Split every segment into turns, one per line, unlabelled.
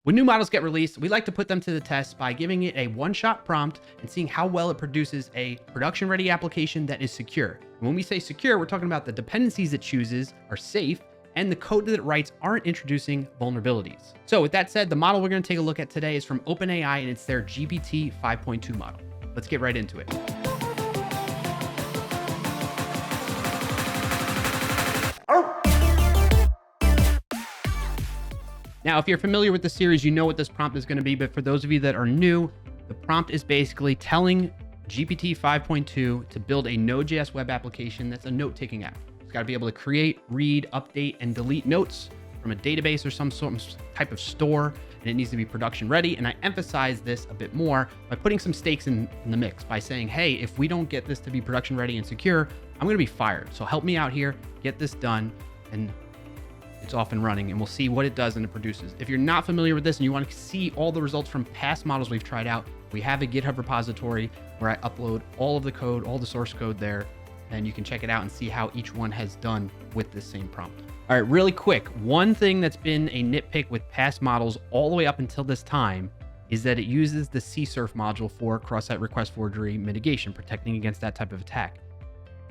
When new models get released, we like to put them to the test by giving it a one-shot prompt and seeing how well it produces a production-ready application that is secure. And when we say secure, we're talking about the dependencies it chooses are safe and the code that it writes aren't introducing vulnerabilities. So with that said, the model we're going to take a look at today is from OpenAI, and it's their GPT 5.2 model. Let's get right into it. Now, if you're familiar with the series, you know what this prompt is going to be. But for those of you that are new, the prompt is basically telling GPT 5.2 to build a Node.js web application that's a note-taking app. It's got to be able to create, read, update, and delete notes from a database or some type of store, and it needs to be production ready. And I emphasize this a bit more by putting some stakes in the mix by saying, hey, if we don't get this to be production ready and secure, I'm going to be fired. So help me out here, get this done, and it's off and running, and we'll see what it does and it produces. If you're not familiar with this and you want to see all the results from past models we've tried out, we have a GitHub repository where I upload all of the code, all the source code there, and you can check it out and see how each one has done with this same prompt. All right, really quick. One thing that's been a nitpick with past models all the way up until this time is that it uses the CSRF module for cross-site request forgery mitigation, protecting against that type of attack.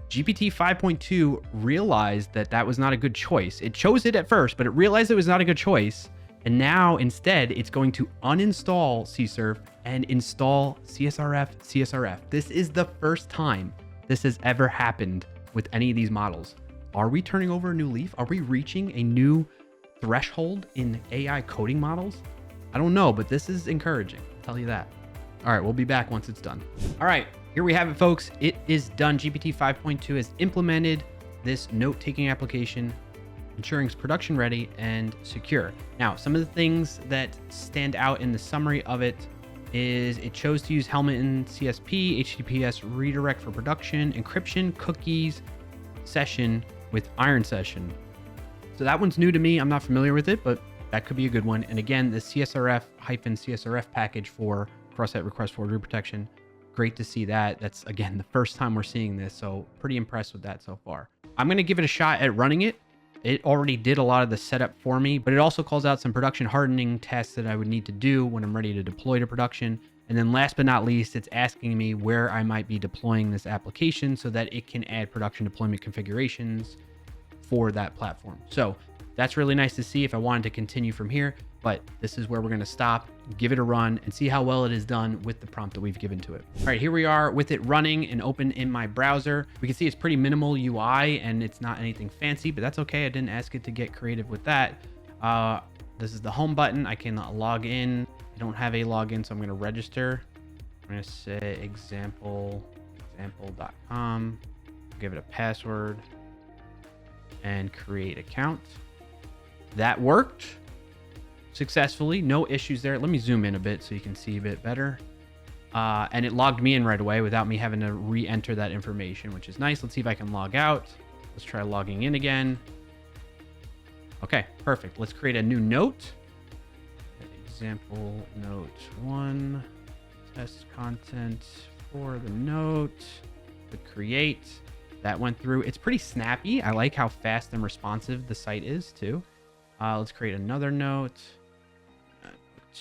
GPT 5.2 realized that that was not a good choice. It chose it at first, but it realized it was not a good choice. And now instead, it's going to uninstall CSRF and install CSRF. This is the first time this has ever happened with any of these models. Are we turning over a new leaf? Are we reaching a new threshold in AI coding models? I don't know, but this is encouraging. I'll tell you that. All right, we'll be back once it's done. All right. Here we have it, folks. It is done. GPT 5.2 has implemented this note-taking application, ensuring it's production ready and secure. Now, some of the things that stand out in the summary of it is it chose to use Helmet+CSP, HTTPS redirect for production, encryption, cookies, session with iron session. So that one's new to me. I'm not familiar with it, but that could be a good one. And again, the CSRF-CSRF package for cross-site request forgery protection. Great to see that. That's, again, the first time we're seeing this, so pretty impressed with that so far. I'm going to give it a shot at running it. It already did a lot of the setup for me, but it also calls out some production hardening tests that I would need to do when I'm ready to deploy to production. And then last but not least, it's asking me where I might be deploying this application so that it can add production deployment configurations for that platform. So that's really nice to see if I wanted to continue from here, but this is where we're going to stop, give it a run, and see how well it is done with the prompt that we've given to it. All right, here we are with it running and open in my browser. We can see it's pretty minimal UI and it's not anything fancy, but that's okay. I didn't ask it to get creative with that. This is the home button. I can log in. I don't have a login, so I'm going to register. I'm going to say example.com, give it a password, and create account. That worked successfully. No issues there. Let me zoom in a bit so you can see a bit better. And it logged me in right away without me having to re-enter that information, which is nice. Let's see if I can log out. Let's try logging in again. Okay, perfect. Let's create a new note. Example note 1. Test content for the note. Click create. That went through. It's pretty snappy. I like how fast and responsive the site is too. Let's create another note.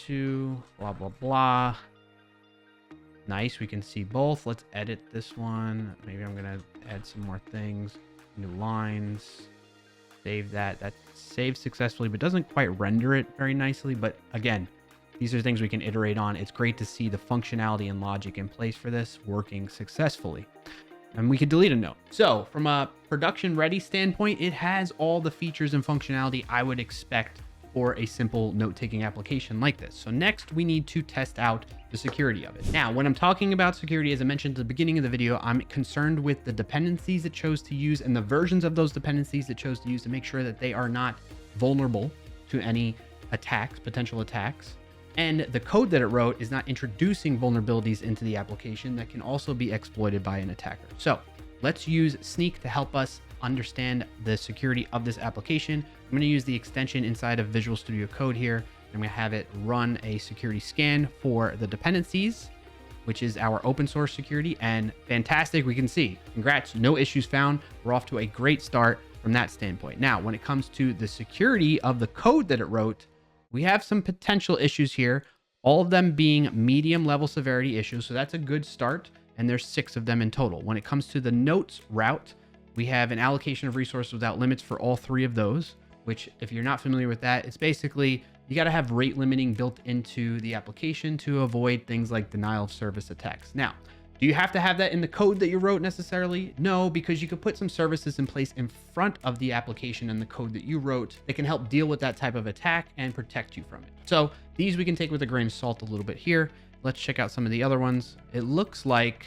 2, blah, blah, blah. Nice. We can see both. Let's edit this one. Maybe I'm going to add some more things. New lines. Save that. That saved successfully, but doesn't quite render it very nicely. But again, these are things we can iterate on. It's great to see the functionality and logic in place for this working successfully. And we could delete a note. So from a production ready standpoint, it has all the features and functionality I would expect for a simple note-taking application like this. So next we need to test out the security of it. Now, when I'm talking about security, as I mentioned at the beginning of the video, I'm concerned with the dependencies it chose to use and the versions of those dependencies it chose to use to make sure that they are not vulnerable to any attacks, potential attacks. And the code that it wrote is not introducing vulnerabilities into the application that can also be exploited by an attacker. So let's use Snyk to help us understand the security of this application. I'm going to use the extension inside of Visual Studio Code here. I'm going to have it run a security scan for the dependencies, which is our open source security. And fantastic, we can see, congrats, no issues found. We're off to a great start from that standpoint. Now, when it comes to the security of the code that it wrote, we have some potential issues here, all of them being medium level severity issues. So that's a good start. And there's 6 of them in total. When it comes to the notes route, we have an allocation of resources without limits for all 3 of those, which if you're not familiar with that, it's basically you got to have rate limiting built into the application to avoid things like denial of service attacks. Now, do you have to have that in the code that you wrote necessarily? No, because you could put some services in place in front of the application and the code that you wrote that can help deal with that type of attack and protect you from it. So these we can take with a grain of salt a little bit here. Let's check out some of the other ones. It looks like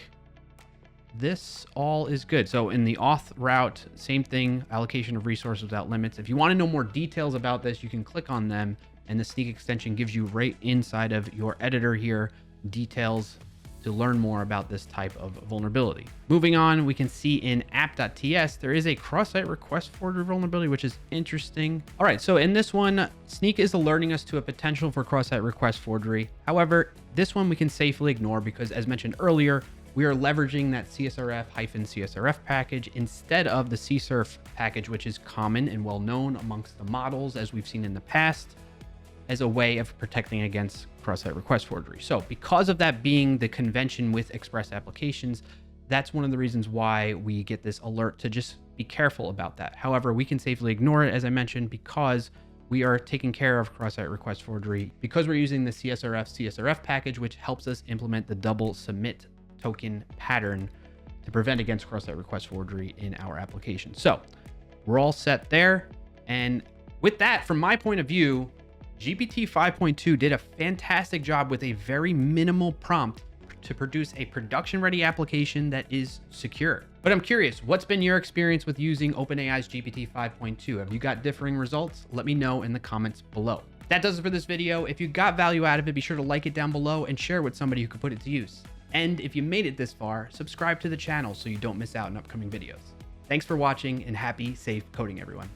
this all is good. So in the auth route, same thing, allocation of resources without limits. If you want to know more details about this, you can click on them and the Snyk extension gives you right inside of your editor here, details to learn more about this type of vulnerability. Moving on, we can see in app.ts, there is a cross-site request forgery vulnerability, which is interesting. All right, so in this one, Snyk is alerting us to a potential for cross-site request forgery. However, this one we can safely ignore because as mentioned earlier, we are leveraging that CSRF-CSRF package instead of the CSRF package, which is common and well known amongst the models as we've seen in the past, as a way of protecting against cross-site request forgery. So because of that being the convention with Express applications, that's one of the reasons why we get this alert to just be careful about that. However, we can safely ignore it, as I mentioned, because we are taking care of cross-site request forgery because we're using the CSRF package, which helps us implement the double submit token pattern to prevent against cross-site request forgery in our application. So we're all set there. And with that, from my point of view, GPT 5.2 did a fantastic job with a very minimal prompt to produce a production-ready application that is secure. But I'm curious, what's been your experience with using OpenAI's GPT 5.2? Have you got differing results? Let me know in the comments below. That does it for this video. If you got value out of it, be sure to like it down below and share with somebody who could put it to use. And if you made it this far, subscribe to the channel so you don't miss out on upcoming videos. Thanks for watching and happy, safe coding, everyone.